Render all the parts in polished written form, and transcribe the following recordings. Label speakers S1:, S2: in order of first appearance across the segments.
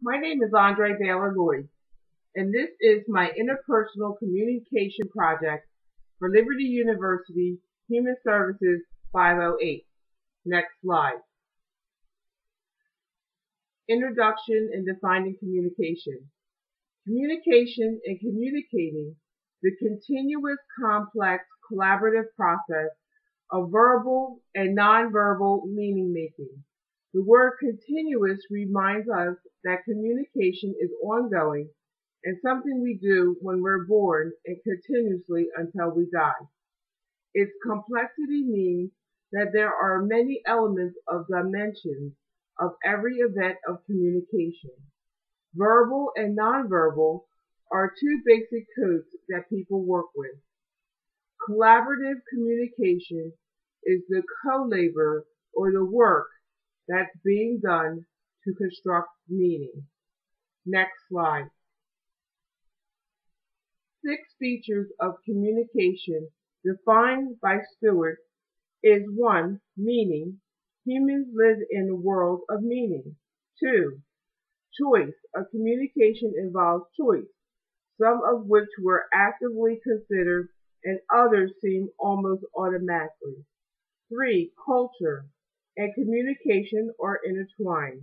S1: My name is Baylor-Lloyd, and this is my interpersonal communication project for Liberty University Human Services 508. Next slide. Introduction and defining communication. Communication and communicating, the continuous, complex, collaborative process of verbal and nonverbal meaning making. The word continuous reminds us that communication is ongoing and something we do when we're born and continuously until we die. Its complexity means that there are many elements of dimensions of every event of communication. Verbal and nonverbal are two basic codes that people work with. Collaborative communication is the co-labor or the work that's being done to construct meaning. Next slide. 6 features of communication defined by Stewart is 1. Meaning. Humans live in a world of meaning. 2. Choice. A communication involves choice, some of which were actively considered and others seem almost automatically. 3. Culture and communication are intertwined.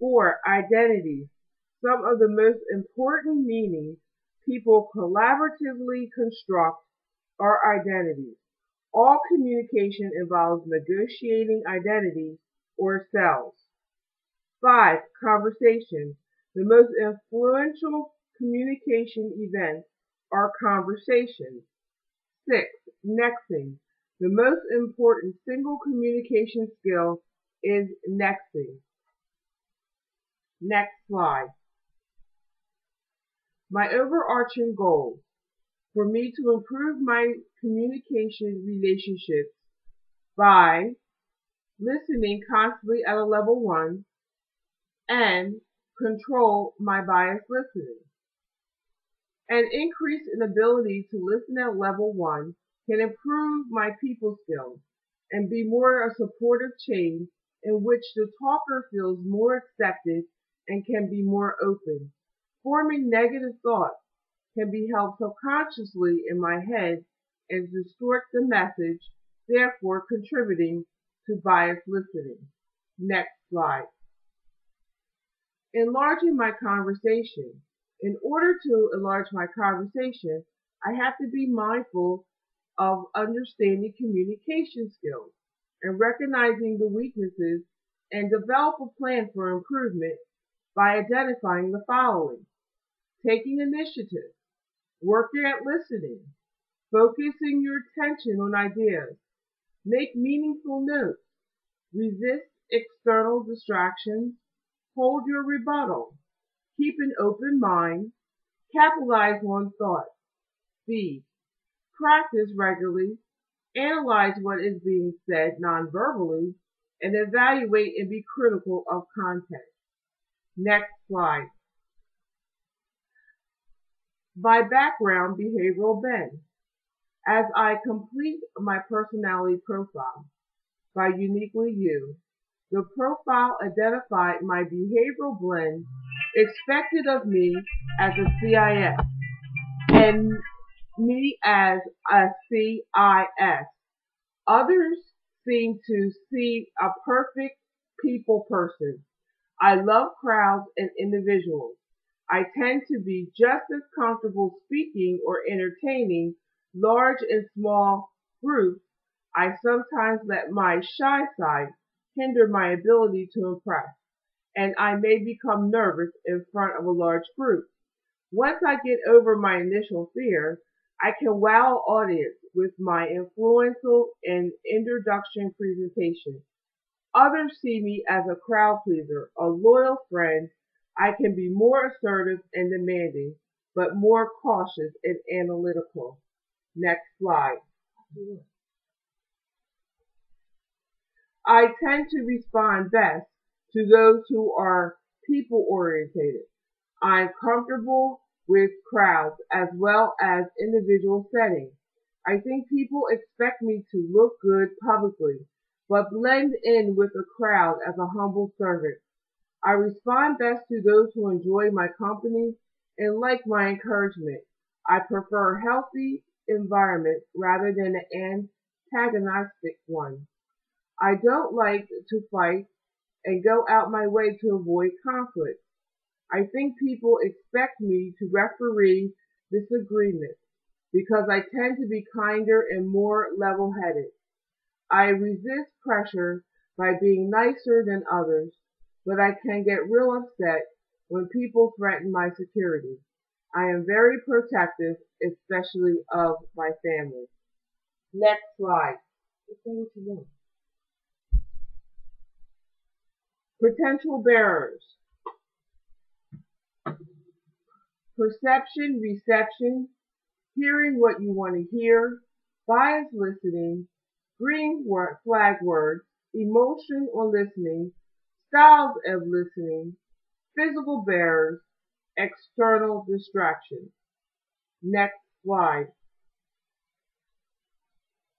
S1: 4. Identities. Some of the most important meanings people collaboratively construct are identities. All communication involves negotiating identities or selves. 5. Conversation. The most influential communication events are conversations. 6. Nexting. The most important single communication skill is nexting. Next slide. My overarching goals. For me to improve my communication relationships by listening constantly at a level 1 and control my bias listening. An increase in ability to listen at level 1 can improve my people skills and be more a supportive chain in which the talker feels more accepted and can be more open. Forming negative thoughts can be held subconsciously in my head and distort the message, therefore contributing to biased listening. Next slide. Enlarging my conversation. In order to enlarge my conversation, I have to be mindful of understanding communication skills and recognizing the weaknesses and develop a plan for improvement by identifying the following: taking initiative, working at listening, focusing your attention on ideas, make meaningful notes, resist external distractions, hold your rebuttal, keep an open mind, capitalize on thought. B. Practice regularly, analyze what is being said non-verbally, and evaluate and be critical of content. Next slide. By background, behavioral bend. As I complete my personality profile by Uniquely You, the profile identified my behavioral blend expected of me as a CIS and me as a CIS. Others seem to see a perfect people person. I love crowds and individuals. I tend to be just as comfortable speaking or entertaining large and small groups. I sometimes let my shy side hinder my ability to impress, and I may become nervous in front of a large group. Once I get over my initial fear, I can wow an audience with my influential and introduction presentation. Others see me as a crowd pleaser, a loyal friend. I can be more assertive and demanding, but more cautious and analytical. Next slide. I tend to respond best to those who are people orientated. I'm comfortable with crowds as well as individual settings. I think people expect me to look good publicly, but blend in with the crowd as a humble servant. I respond best to those who enjoy my company and like my encouragement. I prefer a healthy environment rather than an antagonistic one. I don't like to fight and go out my way to avoid conflict. I think people expect me to referee disagreements because I tend to be kinder and more level-headed. I resist pressure by being nicer than others, but I can get real upset when people threaten my security. I am very protective, especially of my family. Next slide. Let's see what you want. Potential bearers. Perception, reception, hearing what you want to hear, biased listening, green flag words, emotion or listening, styles of listening, physical bearers, external distractions. Next slide.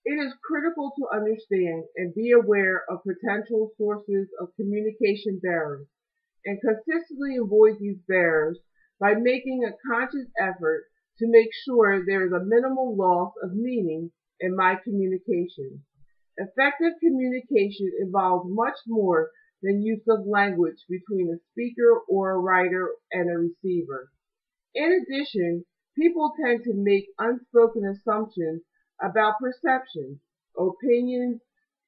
S1: It is critical to understand and be aware of potential sources of communication barriers and consistently avoid these barriers by making a conscious effort to make sure there is a minimal loss of meaning in my communication. Effective communication involves much more than use of language between a speaker or a writer and a receiver. In addition, people tend to make unspoken assumptions about perceptions, opinions,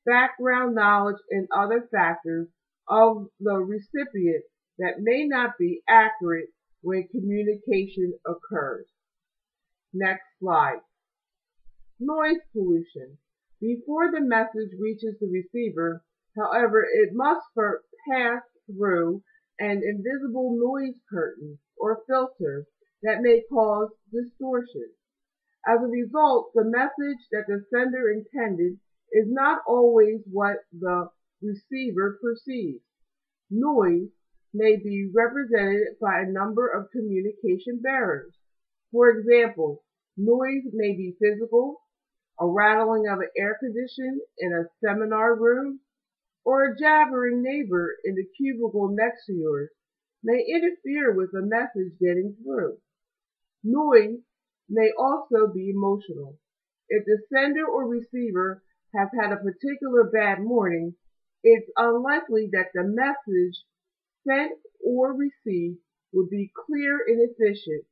S1: background knowledge, and other factors of the recipient that may not be accurate when communication occurs. Next slide. Noise pollution. Before the message reaches the receiver, however, it must pass through an invisible noise curtain or filter that may cause distortion. As a result, the message that the sender intended is not always what the receiver perceives. Noise may be represented by a number of communication barriers. For example, noise may be physical, a rattling of an air conditioner in a seminar room, or a jabbering neighbor in the cubicle next to yours may interfere with the message getting through. Noise may also be emotional. If the sender or receiver has had a particular bad morning, it's unlikely that the message sent or received will be clear and efficient.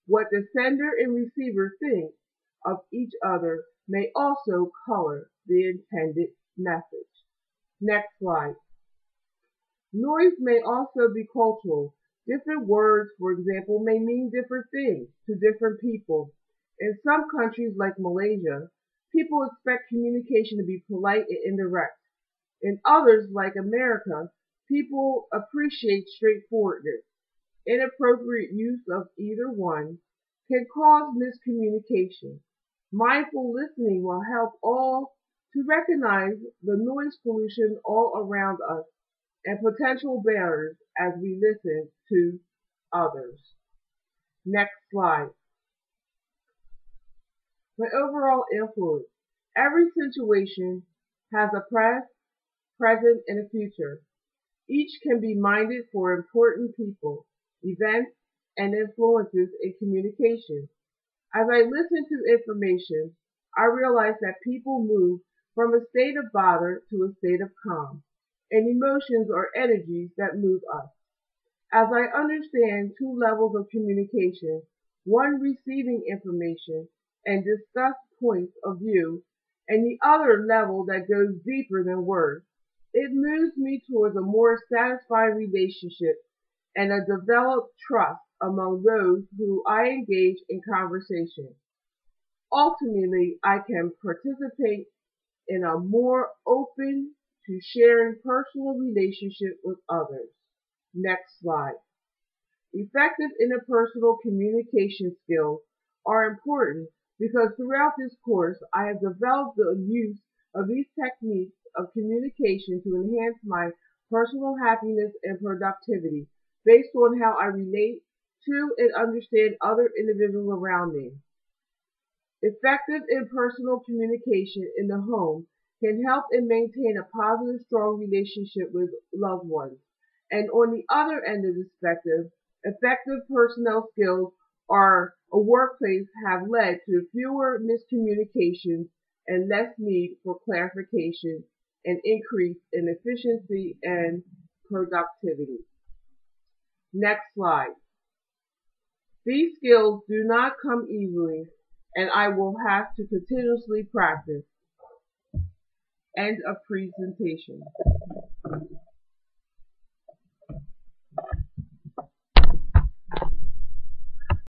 S1: What the sender and receiver think of each other may also color the intended message. Next slide. Noise may also be cultural. Different words, for example, may mean different things to different people. In some countries like Malaysia, people expect communication to be polite and indirect. In others, like America, people appreciate straightforwardness. Inappropriate use of either one can cause miscommunication. Mindful listening will help all to recognize the noise pollution all around us and potential barriers as we listen to others. Next slide. The overall influence. Every situation has a past, present, and a future. Each can be minded for important people, events, and influences in communication. As I listen to information, I realize that people move from a state of bother to a state of calm, and emotions are energies that move us. As I understand two levels of communication, one receiving information and discuss points of view, and the other level that goes deeper than words, it moves me towards a more satisfying relationship and a developed trust among those who I engage in conversation. Ultimately, I can participate in a more open to sharing personal relationship with others. Next slide. Effective interpersonal communication skills are important because throughout this course I have developed the use of these techniques of communication to enhance my personal happiness and productivity based on how I relate to and understand other individuals around me. Effective interpersonal communication in the home can help and maintain a positive, strong relationship with loved ones. And on the other end of the spectrum, effective personnel skills are a workplace have led to fewer miscommunications and less need for clarification and increase in efficiency and productivity. Next slide. These skills do not come easily, and I will have to continuously practice. End of presentation.